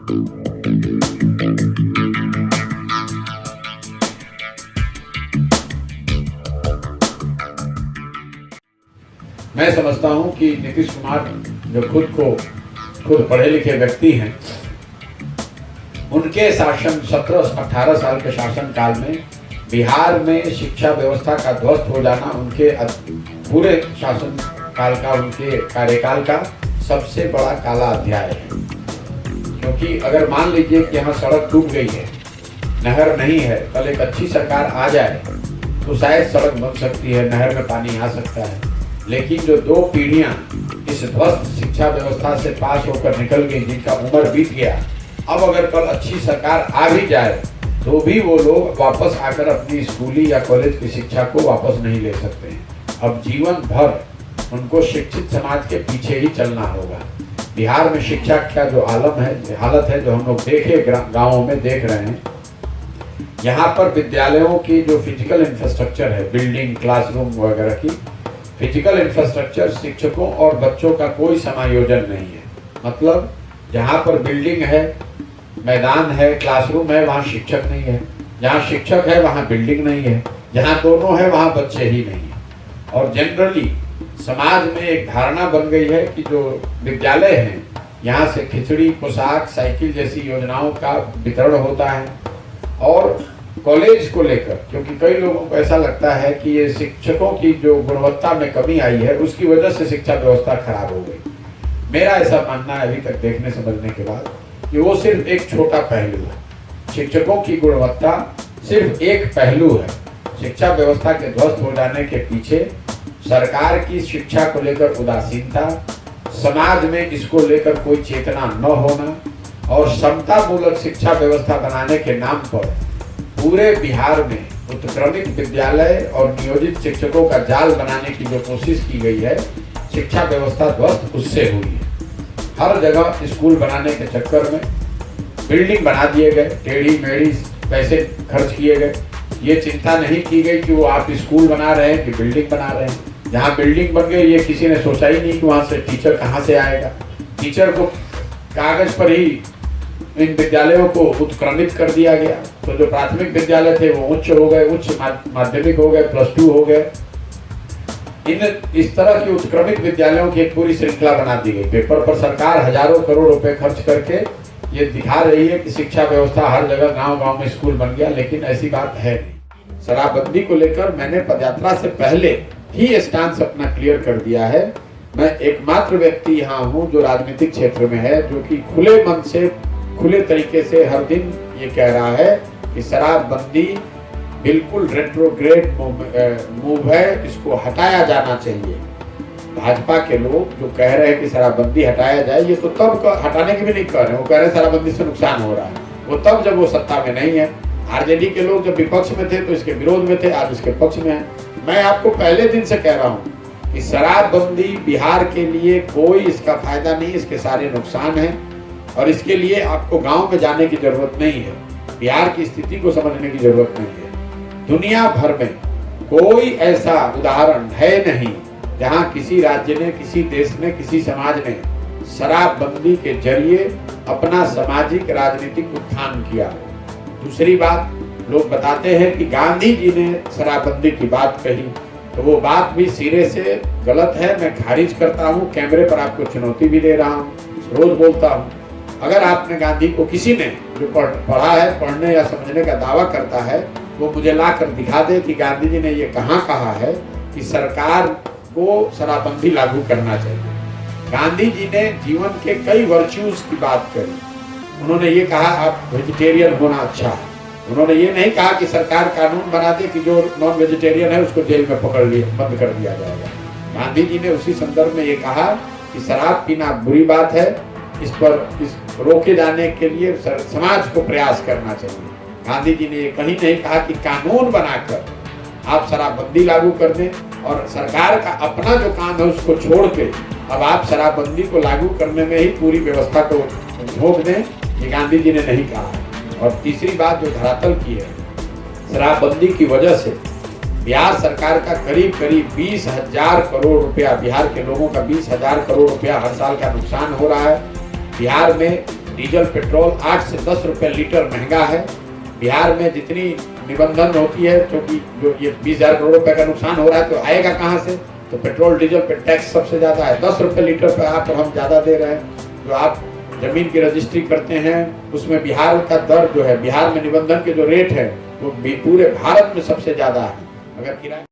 मैं समझता हूं कि नीतीश कुमार जो खुद पढ़े लिखे व्यक्ति हैं, उनके शासन 17-18 साल के शासन काल में बिहार में शिक्षा व्यवस्था का ध्वस्त हो जाना उनके पूरे शासन काल का, उनके कार्यकाल का सबसे बड़ा काला अध्याय है। क्योंकि अगर मान लीजिए कि यहाँ सड़क टूट गई है, नहर नहीं है, कल एक अच्छी सरकार आ जाए तो शायद सड़क बन सकती है, नहर में पानी आ सकता है। लेकिन जो 2 पीढ़ियां इस ध्वस्त शिक्षा व्यवस्था से पास होकर निकल गई, जिनका उम्र बीत गया, अब अगर कल अच्छी सरकार आ भी जाए तो भी वो लोग वापस आकर अपनी स्कूली या कॉलेज की शिक्षा को वापस नहीं ले सकते हैं। अब जीवन भर उनको शिक्षित समाज के पीछे ही चलना होगा। बिहार में शिक्षा का जो हालत है, जो हम लोग देखे गाँवों में देख रहे हैं, यहाँ पर विद्यालयों की जो फिजिकल इंफ्रास्ट्रक्चर है, बिल्डिंग, क्लासरूम वगैरह की फिजिकल इंफ्रास्ट्रक्चर, शिक्षकों और बच्चों का कोई समायोजन नहीं है। मतलब जहाँ पर बिल्डिंग है, मैदान है, क्लासरूम है, वहाँ शिक्षक नहीं है। जहाँ शिक्षक है वहाँ बिल्डिंग नहीं है। जहाँ दोनों है वहाँ बच्चे ही नहीं है। और जनरली समाज में एक धारणा बन गई है कि जो विद्यालय हैं, यहाँ से खिचड़ी, पोशाक, साइकिल जैसी योजनाओं का वितरण होता है। और कॉलेज को लेकर, क्योंकि कई लोगों को ऐसा लगता है कि ये शिक्षकों की जो गुणवत्ता में कमी आई है, उसकी वजह से शिक्षा व्यवस्था खराब हो गई। मेरा ऐसा मानना है अभी तक देखने समझने के बाद कि वो सिर्फ एक छोटा पहलू है। शिक्षकों की गुणवत्ता सिर्फ एक पहलू है। शिक्षा व्यवस्था के ध्वस्त हो जाने के पीछे सरकार की शिक्षा को लेकर उदासीनता, समाज में इसको लेकर कोई चेतना न होना और समता मूलक शिक्षा व्यवस्था बनाने के नाम पर पूरे बिहार में उत्क्रमित विद्यालय और नियोजित शिक्षकों का जाल बनाने की जो कोशिश की गई है, शिक्षा व्यवस्था ध्वस्त उससे हुई है। हर जगह स्कूल बनाने के चक्कर में बिल्डिंग बना दिए गए, टेढ़ी मेढ़ी पैसे खर्च किए गए। ये चिंता नहीं की गई कि वो आप स्कूल बना रहे हैं कि बिल्डिंग बना रहे हैं। जहाँ बिल्डिंग बन गई, ये किसी ने सोचा ही नहीं कि वहाँ से टीचर कहाँ से आएगा। टीचर को कागज पर ही इन विद्यालयों को उत्क्रमित कर दिया गया। तो जो प्राथमिक विद्यालय थे वो उच्च हो गए, उच्च माध्यमिक हो गए, +2 हो गए। इस तरह की उत्क्रमित विद्यालयों की एक पूरी श्रृंखला बना दी गई। पेपर पर सरकार हजारों करोड़ रुपए खर्च करके ये दिखा रही है कि शिक्षा व्यवस्था हर जगह गांव-गांव में स्कूल बन गया, लेकिन ऐसी बात है नहीं। शराबबंदी को लेकर मैंने पदयात्रा से पहले ही स्टांस अपना क्लियर कर दिया है। मैं एकमात्र व्यक्ति यहाँ हूँ जो राजनीतिक क्षेत्र में है, जो कि खुले मन से, खुले तरीके से हर दिन ये कह रहा है कि शराबबंदी बिल्कुल रेट्रोग्रेड मूव है, इसको हटाया जाना चाहिए। भाजपा के लोग जो कह रहे हैं कि शराबबंदी हटाया जाए, ये तो तब हटाने की भी नहीं कह रहे हैं। वो कह रहे हैं शराबबंदी से नुकसान हो रहा है। वो तब जब वो सत्ता में नहीं है। आरजेडी के लोग जब विपक्ष में थे तो इसके विरोध में थे, आज इसके पक्ष में है। मैं आपको पहले दिन से कह रहा हूँ कि शराबबंदी बिहार के लिए कोई इसका फायदा नहीं, इसके सारे नुकसान हैं। और इसके लिए आपको गांव में जाने की जरूरत नहीं है, बिहार की स्थिति को समझने की जरूरत नहीं है। दुनिया भर में कोई ऐसा उदाहरण है नहीं जहां किसी राज्य ने, किसी देश ने, किसी समाज ने शराबबंदी के जरिए अपना सामाजिक राजनीतिक उत्थान किया। दूसरी बात, लोग बताते हैं कि गांधी जी ने शराबबंदी की बात कही, तो वो बात भी सिरे से गलत है। मैं खारिज करता हूँ, कैमरे पर आपको चुनौती भी दे रहा हूँ, रोज बोलता हूँ। अगर आपने गांधी को, किसी ने जो पढ़ा है, पढ़ने या समझने का दावा करता है, वो मुझे लाकर दिखा दे कि गांधी जी ने ये कहाँ कहा है कि सरकार को शराबबंदी लागू करना चाहिए। गांधी जी ने जीवन के कई वर्च्यूज की बात करी। उन्होंने ये कहा आप वेजिटेरियन होना अच्छा है। उन्होंने ये नहीं कहा कि सरकार कानून बना दे कि जो नॉन वेजिटेरियन है उसको जेल में पकड़ लिया, बंद कर दिया जाएगा। गांधी जी ने उसी संदर्भ में ये कहा कि शराब पीना बुरी बात है, इस रोके जाने के लिए समाज को प्रयास करना चाहिए। गांधी जी ने ये कहीं नहीं कहा कि कानून बनाकर आप शराबबंदी लागू कर दें और सरकार का अपना जो काम है उसको छोड़ के अब आप शराबबंदी को लागू करने में ही पूरी व्यवस्था को झोंक दें, ये गांधी जी ने नहीं कहा। और तीसरी बात जो धरातल की है, शराबबंदी की वजह से बिहार सरकार का करीब 20,000 करोड़ रुपया, बिहार के लोगों का 20,000 करोड़ रुपया हर साल का नुकसान हो रहा है। बिहार में डीजल पेट्रोल 8 से 10 रुपए लीटर महंगा है। बिहार में जितनी निबंधन होती है, क्योंकि जो ये 20,000 करोड़ रुपए का नुकसान हो रहा है तो आएगा कहाँ से? तो पेट्रोल डीजल पे टैक्स सबसे ज़्यादा है, 10 रुपए लीटर पे आप हम ज़्यादा दे रहे हैं। जो आप जमीन की रजिस्ट्री करते हैं उसमें बिहार का दर जो है, बिहार में निबंधन के जो रेट है वो भी पूरे भारत में सबसे ज़्यादा है। अगर किराया